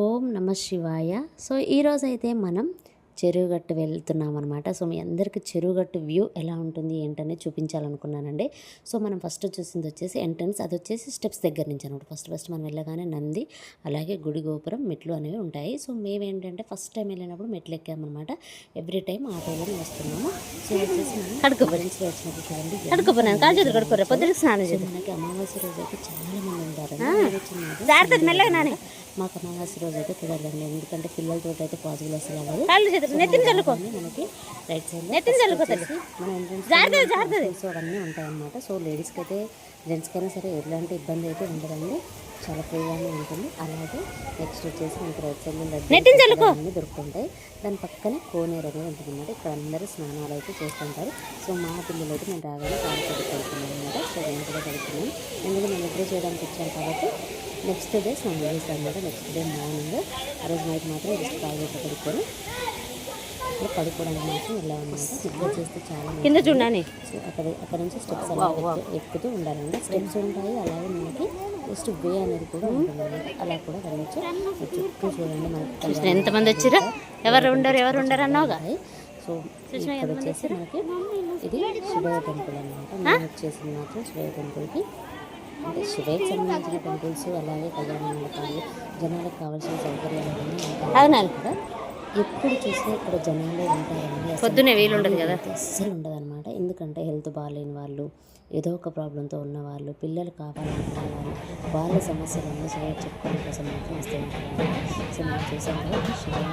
ఓం నమ శివాయ. సో ఈరోజైతే మనం చెరువుగట్టు వెళ్తున్నాం అనమాట. సో మీ అందరికీ చెరువుగట్టు వ్యూ ఎలా ఉంటుంది ఏంటనేది చూపించాలనుకున్నానండి. సో మనం ఫస్ట్ చూసింది వచ్చేసి ఎంట్రన్స్, అది వచ్చేసి స్టెప్స్ దగ్గర నుంచి అనమాట. ఫస్ట్ మనం వెళ్ళగానే నంది, అలాగే గుడి గోపురం, మెట్లు అనేవి ఉంటాయి. సో మేమేంటంటే ఫస్ట్ టైం వెళ్ళినప్పుడు మెట్లు ఎక్కామన్నమాట. ఎవ్రీ టైం ఆటోలోనే వస్తున్నాము. సో వచ్చేసి వచ్చినప్పుడు చూడండి, మనకి అమావాస్య రోజు అయితే చాలా మంది ఉంటారు. మాకు అమావాస్య రోజు అయితే కుదరదండి, ఎందుకంటే పిల్లలతో అయితే పాజిబుల్ అసలు అవ్వదు. మనకి రైట్ సైడ్ సో అవన్నీ ఉంటాయన్నమాట. సో లేడీస్కి అయితే జెంట్స్కైనా సరే ఎలాంటి ఇబ్బంది అయితే ఉండదండి, చాలా ఫ్రీగానే ఉంటుంది. అలాగే నెక్స్ట్ వచ్చేసి మనకి రైట్ సైడ్ అన్నీ దొరుకుతుంటాయి. దాని పక్కనే కోనేరు అనేది ఉంటుంది అనమాట. ఇక్కడ అందరూ స్నానాలు అయితే చేస్తుంటారు. సో మా పిల్లలు అయితే మేము రాగానే కాలు కడుతున్నాం అనమాట. సో నేను కూడా కడుతున్నాను, ఎందుకంటే మేము నిద్ర చేయడానికి వచ్చాం కాబట్టి నెక్స్ట్ డే స్నానం చేస్తాం అనమాట. నెక్స్ట్ డే మార్నింగ్, ఆ రోజు నైట్ మాత్రం జస్ట్ కాలు కడుక్కొని ఇక్కడ పడుకోవడానికి మాత్రం వెళ్ళామన్నమాట. నిద్ర చేస్తే చాలా కింద చూడండి. సో అక్కడ నుంచి స్టెప్స్ అలా ఎక్కుతూ ఉండాలండి. స్టెప్స్ ఉంటాయి, అలాగే మనకి జస్ట్ వే అనేది కూడా ఉంటుంది. అలా కూడా వెళ్ళచ్చు. చుట్టూ చూడండి, మనకి ఎంతమంది వచ్చారు, ఎవరు ఉండరు అన్నావుగా. సో ఇక్కడ వచ్చేసి మనకి ఇది శివయ్య టెంపుల్ అనమాట. మేము వచ్చేసి మాత్రం శివయ్య టెంపుల్కి, అంటే శివయ్యకి సంబంధించిన టెంపుల్స్, అలాగే కళ్యాణ మండపాలు, జనాలకు కావాల్సిన సౌకర్యాలు కూడా ఎప్పుడు చూసినా ఇక్కడ జనాలే ఉంటారండి. పొద్దునే వీలు ఉండదు కదా, అస్సలు ఉండదు అనమాట. ఎందుకంటే హెల్త్ బాగాలేని వాళ్ళు, ఏదో ఒక ప్రాబ్లంతో ఉన్నవాళ్ళు, పిల్లలు కావాలనుకున్న వాళ్ళు, వాళ్ళ సమస్యలన్నీ శివయ్య చెప్పుకోవడం కోసం మాత్రం వస్తూ ఉంటారు. సో మనం చూసాం కదా శివయ్య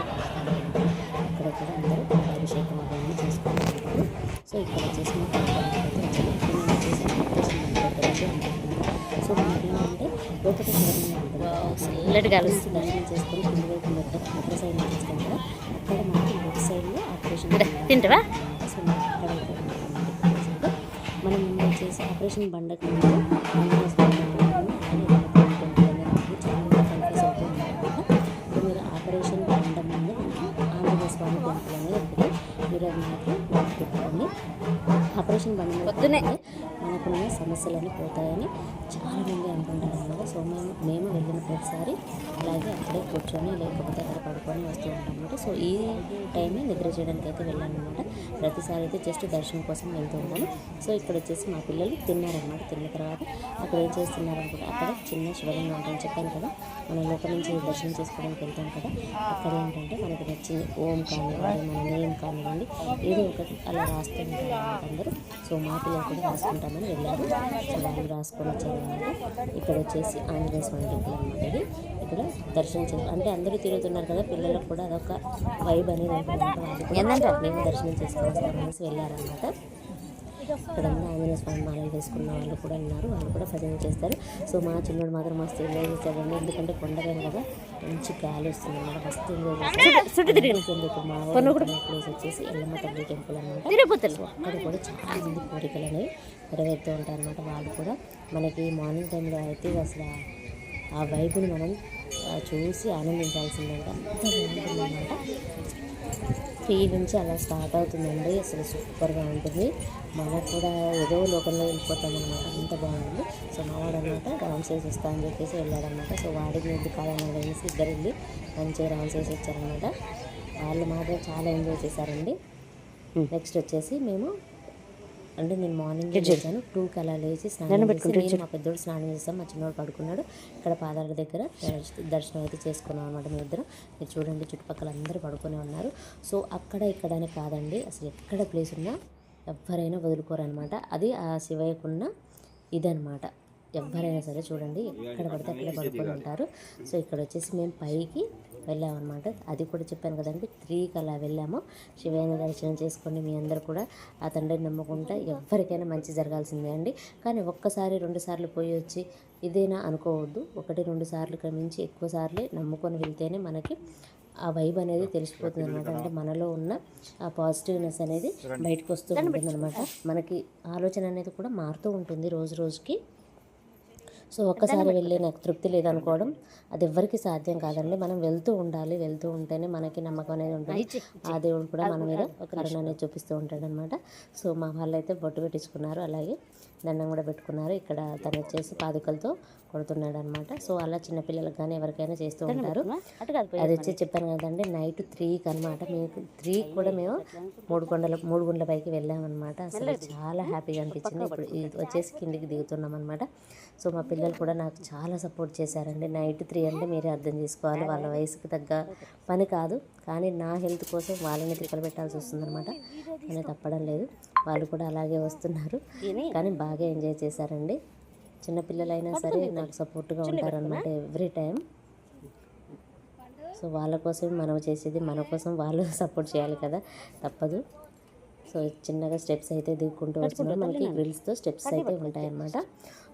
అక్కడ కూడా అందరూ అభిషేకం అవన్నీ చేసుకుంటూ ఉంటారు. సో ఇక్కడ వచ్చేసి సో మనకి ఏంటంటే లోపల దర్శనం చేసుకొని కింద వైపు మెట్ల సైడ్ చేస్తాం కదా, అక్కడ మనకి లెఫ్ట్ సైడ్లో ఆపరేషన్ తింటావా. సో మనం వచ్చేసి ఆపరేషన్ బండకి ముందు చాలా కన్ఫ్యూజ్ అవుతూ ఉంటారన్నమాట. మీరు ఆపరేషన్ బండ ముందు ఆంజనేయ స్వామి టెంపుల్ అనేది ఉంటుంది. మీరు అది మాత్రం పెట్టుకోండి. ఆపరేషన్ బండ పొద్దునే మనకున్న సమస్యలన్నీ పోతాయని చాలామంది అనుకుంటారు అన్నమాట. సో మేము వెళ్ళిన ప్రతిసారి అలాగే అక్కడే కూర్చొని లేకపోతే అక్కడ పడుకొని వస్తూ ఉంటాం అనమాట. సో ఈ టైమే నిద్ర చేయడానికి అయితే వెళ్ళాను అనమాట. ప్రతిసారి అయితే జస్ట్ దర్శనం కోసం వెళ్తూ ఉంటాను. సో ఇక్కడ వచ్చేసి మా పిల్లలు తిన్నారనమాట. తిన్న తర్వాత అక్కడ ఏం చేస్తున్నారనుకుంటే, అక్కడ చిన్న శివలింగం ఉంటుందని చెప్పాను కదా, మనం లోపల నుంచి దర్శనం చేసుకోవడానికి వెళ్తాం కదా, అక్కడ ఏంటంటే మనకి నచ్చింది ఓం కానివ్వండి, మన నేమ్ కానివ్వండి, ఏదో ఒకటి అలా రాస్తూ ఉంటారు అన్నమాట అందరూ. సో మా పిల్లలు కూడా రాసుకుంటామని వెళ్ళారు. సో వాళ్ళు రాసుకొని వచ్చారనమాట. ఇక్కడ వచ్చేసి ఆంజనేయ స్వామి టెంపుల్ అనమాట. ఇది ఇక్కడ దర్శనం అంటే అందరూ తిరుగుతున్నారు కదా, పిల్లలకు కూడా అదొక వైబ్ అనేది ఉంటుంది. ఏంటంటే మేము దర్శనం చేసుకొని వస్తామనేసి వెళ్ళారనమాట. ఇక్కడ ఆంజనేయ స్వామి మాలలు వేసుకున్న వాళ్ళు కూడా ఉన్నారు, వాళ్ళు కూడా భజన చేస్తారు. సో మా చిన్నోడు మాత్రం మస్తు ఎంజాయ్ చేస్తాడండి, ఎందుకంటే కొండపైన కదా మంచి గాలి వస్తుంది అన్నమాట. మస్తు ఎంజాయ్ చేస్తాడు. మా ప్లేస్ వచ్చేసి ఎల్లమ్మ తల్లి టెంపుల్ అనమాట. సో అక్కడ కూడా చాలా మంది కోరికలు అనేవి నెరవేరుతూ ఉంటాయి అనమాట. వాళ్ళు కూడా మనకి మార్నింగ్ టైంలో అయితే అసలు ఆ వైపుని మనం చూసి ఆనందించాల్సిందంటే అంత బాగుంటుందన్నమాట. 3 నుంచి అలా స్టార్ట్ అవుతుందండి. అసలు సూపర్గా ఉంటుంది. మనకు కూడా ఏదో లోకంలో వెళ్ళిపోతాం అనమాట, అంత బాగుంది. సో మావాడు అనమాట రౌండ్ చేసి వస్తా అని చెప్పేసి వెళ్ళాడనమాట. సో వాడికి ఎందుకు కావాలని అనేసి ఇద్దరు వెళ్ళి మంచిగా రౌండ్ చేసి వచ్చారనమాట. వాళ్ళు మాత్రం చాలా ఎంజాయ్ చేశారండి. నెక్స్ట్ వచ్చేసి మేము అంటే నేను మార్నింగ్ చేశాను 2కి అలా లేచి స్నానం పెట్టుకుంటే మా పెద్దోడు స్నానం చేస్తాం, మా చిన్నోడు పడుకున్నాడు. ఇక్కడ పాదాల దగ్గర దర్శనం అయితే చేసుకున్నాం అనమాట. మేము ఇద్దరం. మీరు చూడండి, చుట్టుపక్కల అందరూ పడుకునే ఉన్నారు. సో అక్కడ ఇక్కడనే కాదండి, అసలు ఎక్కడ ప్లేస్ ఉన్నా ఎవరైనా వదులుకోరనమాట. అది ఆ శివయ్యకున్న ఇదనమాట. ఎవరైనా సరే చూడండి, ఎక్కడ పడితే అక్కడే పడుకొని ఉంటారు. సో ఇక్కడ వచ్చేసి మేము పైకి వెళ్ళామన్నమాట. అది కూడా చెప్పాను కదండి, 3కి అలా వెళ్ళాము. శివయ్యని దర్శనం చేసుకోండి. మీ అందరూ కూడా ఆ తండ్రిని నమ్ముకుంటా ఎవరికైనా మంచి జరగాల్సిందే అండి. కానీ ఒక్కసారి 2 సార్లు పోయి వచ్చి ఇదేనా అనుకోవద్దు. 1-2 సార్లు మించి ఎక్కువ సార్లు నమ్ముకొని వెళ్తేనే మనకి ఆ వైబ్ అనేది తెలిసిపోతుంది అనమాట. అంటే మనలో ఉన్న ఆ పాజిటివ్నెస్ అనేది బయటకు వస్తూ ఉంటుంది అనమాట. మనకి ఆలోచన అనేది కూడా మారుతూ ఉంటుంది రోజు రోజుకి. సో ఒక్కసారి వెళ్ళి నాకు తృప్తి లేదనుకోవడం అది ఎవ్వరికి సాధ్యం కాదండి. మనం వెళ్తూ ఉండాలి, వెళ్తూ ఉంటేనే మనకి నమ్మకం అనేది ఉంటుంది. ఆ దేవుడు కూడా మన మీద ఒక కరుణ అనేది చూపిస్తూ ఉంటాడు అనమాట. సో మా వాళ్ళు అయితే బొట్టు పెట్టించుకున్నారు. అలాగే దండం కూడా పెట్టుకున్నారు. ఇక్కడ తను వచ్చేసి పాదుకలతో కొడుతున్నాడు అనమాట. సో అలా చిన్నపిల్లలకు కానీ ఎవరికైనా చేస్తూ ఉంటారు. అది వచ్చి చెప్పాను కదండి, నైట్ 3కి అనమాట. మీకు 3కి కూడా మేము మూడు గుండ్ల పైకి వెళ్ళామన్నమాట. అసలు చాలా హ్యాపీగా అనిపించింది. ఇప్పుడు వచ్చేసి కిందికి దిగుతున్నాం అనమాట. సో మా పిల్లలు కూడా నాకు చాలా సపోర్ట్ చేశారండి. నైట్ 3 అంటే మీరే అర్థం చేసుకోవాలి, వాళ్ళ వయసుకు తగ్గ పని కాదు. కానీ నా హెల్త్ కోసం వాళ్ళని తిప్పలు పెట్టాల్సి వస్తుందన్నమాట. కానీ తప్పడం లేదు, వాళ్ళు కూడా అలాగే వస్తున్నారు. కానీ బాగా ఎంజాయ్ చేశారండి. చిన్నపిల్లలైనా సరే నాకు సపోర్ట్గా ఉంటారనమాట ఎవ్రీ టైం. సో వాళ్ళ కోసం మనం చేసేది, మన కోసం వాళ్ళు సపోర్ట్ చేయాలి కదా, తప్పదు. సో చిన్నగా స్టెప్స్ అయితే దిగుకుంటూ వస్తున్నాం. మనకి గ్రిల్స్తో స్టెప్స్ అయితే ఉంటాయన్నమాట.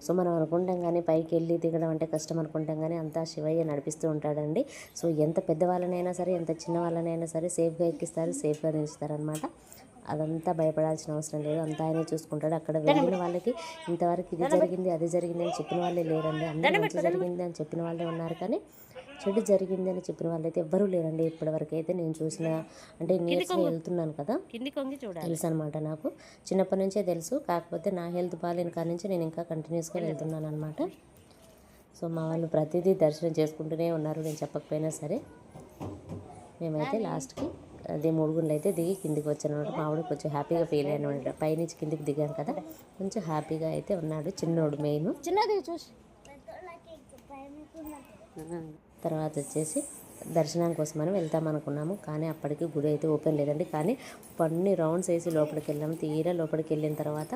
సో మనం అనుకుంటాం కానీ పైకి వెళ్ళి దిగడం అంటే కష్టం అనుకుంటాం, కానీ అంతా శివయ్య నడిపిస్తూ ఉంటాడండి. సో ఎంత పెద్దవాళ్ళనైనా సరే, ఎంత చిన్న వాళ్ళనైనా సరే సేఫ్గా ఎక్కిస్తారు, సేఫ్గా దించుతారనమాట. అదంతా భయపడాల్సిన అవసరం లేదు, అంతా ఆయనే చూసుకుంటాడు. అక్కడ వెళ్ళిన వాళ్ళకి ఇంతవరకు ఇది జరిగింది అది జరిగింది అని చెప్పిన వాళ్ళే లేరండి. అందరూ మంచి జరిగింది అని చెప్పిన వాళ్ళే ఉన్నారు, కానీ చెడు జరిగింది అని చెప్పిన వాళ్ళైతే ఎవ్వరూ లేరండి ఇప్పటివరకు అయితే. నేను చూసిన అంటే నీరస్గా వెళ్తున్నాను కదా, తెలుసు అనమాట. నాకు చిన్నప్పటి నుంచే తెలుసు, కాకపోతే నా హెల్త్ బాగాలేని కాడి నుంచి నేను ఇంకా కంటిన్యూస్గా వెళ్తున్నాను అనమాట. సో మా వాళ్ళు ప్రతిదీ దర్శనం చేసుకుంటూనే ఉన్నారు, నేను చెప్పకపోయినా సరే. మేమైతే లాస్ట్కి అదే 3 గుండ్లు అయితే దిగి కిందికి వచ్చాను అనమాట. మా ఆవిడ కొంచెం హ్యాపీగా ఫీల్ అయ్యాను అనమాట. పైనుంచి కిందికి దిగాను కదా, కొంచెం హ్యాపీగా అయితే ఉన్నాడు చిన్నోడు మెయిన్. తర్వాత వచ్చేసి దర్శనం కోసం మనం వెళ్తాం అనుకున్నాము, కానీ అప్పటికి గుడి అయితే ఓపెన్ లేదండి. కానీ పన్ని రౌండ్స్ వేసి లోపలికి వెళ్ళాము. తీరా లోపలికి వెళ్ళిన తర్వాత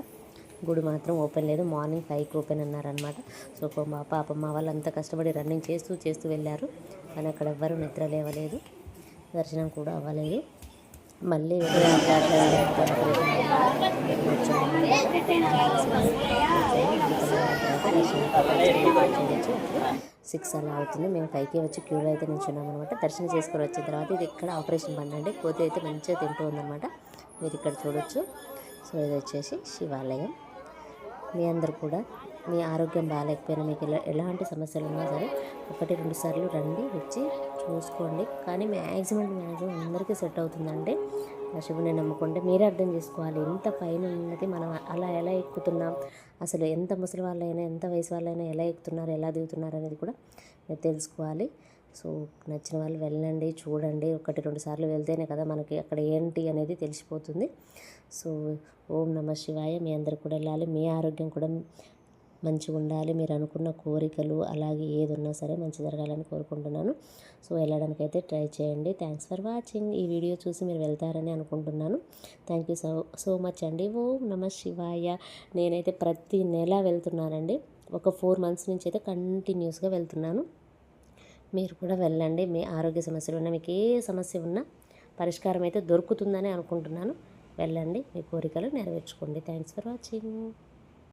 గుడి మాత్రం ఓపెన్ లేదు. మార్నింగ్ 5కి ఓపెన్ అన్నారనమాట. సో మా పాప మా వాళ్ళంతా కష్టపడి రన్నింగ్ చేస్తూ వెళ్ళారు, కానీ అక్కడ ఎవ్వరూ నిద్ర లేవలేదు, దర్శనం కూడా అవ్వలేదు. మళ్ళీ 6 అలా అవుతుంది. మేము పైకి వచ్చి క్యూలో అయితే నిల్చున్నాం అనమాట. దర్శనం చేసుకొని వచ్చిన తర్వాత ఇది ఇక్కడ ఆపరేషన్ బండి అండి. కోతి అయితే మంచిగా తింటూ ఉందన్నమాట, మీరు ఇక్కడ చూడొచ్చు. సో ఇది వచ్చేసి శివాలయం. మీ అందరు కూడా మీ ఆరోగ్యం బాగాలేకపోయినా, మీకు ఎలాంటి సమస్యలు ఉన్నా సరే 1-2 సార్లు రండి, వచ్చి చూసుకోండి. కానీ మ్యాక్సిమం అందరికీ సెట్ అవుతుందండి. ఆ శివుని నమ్ముకుంటే మీరే అర్థం చేసుకోవాలి, ఎంత పైన ఉన్నది మనం అలా ఎలా ఎక్కుతున్నాం, అసలు ఎంత ముసలి వాళ్ళైనా ఎంత వయసు వాళ్ళైనా ఎలా ఎక్కుతున్నారు, ఎలా దిగుతున్నారు అనేది కూడా మీరు తెలుసుకోవాలి. సో నచ్చిన వాళ్ళు వెళ్ళండి, చూడండి. 1-2 సార్లు వెళ్తేనే కదా మనకి అక్కడ ఏంటి అనేది తెలిసిపోతుంది. సో ఓం నమః శివాయ. మీ అందరు కూడా వెళ్ళాలి, మీ ఆరోగ్యం కూడా మంచిగా ఉండాలి, మీరు అనుకున్న కోరికలు అలాగే ఏది ఉన్నా సరే మంచి జరగాలని కోరుకుంటున్నాను. సో వెళ్ళడానికైతే ట్రై చేయండి. Thanks for watching. ఈ వీడియో చూసి మీరు వెళ్తారని అనుకుంటున్నాను. థ్యాంక్ యూ సో మచ్ అండి. ఓం నమః శివాయ. నేనైతే ప్రతి నెల వెళ్తున్నానండి, ఒక 4 months నుంచి అయితే కంటిన్యూస్గా వెళ్తున్నాను. మీరు కూడా వెళ్ళండి. మీ ఆరోగ్య సమస్యలు ఉన్నా, మీకు ఏ సమస్య ఉన్నా పరిష్కారం అయితే దొరుకుతుందని అనుకుంటున్నాను. వెళ్ళండి, మీ కోరికలు నెరవేర్చుకోండి. Thanks for watching.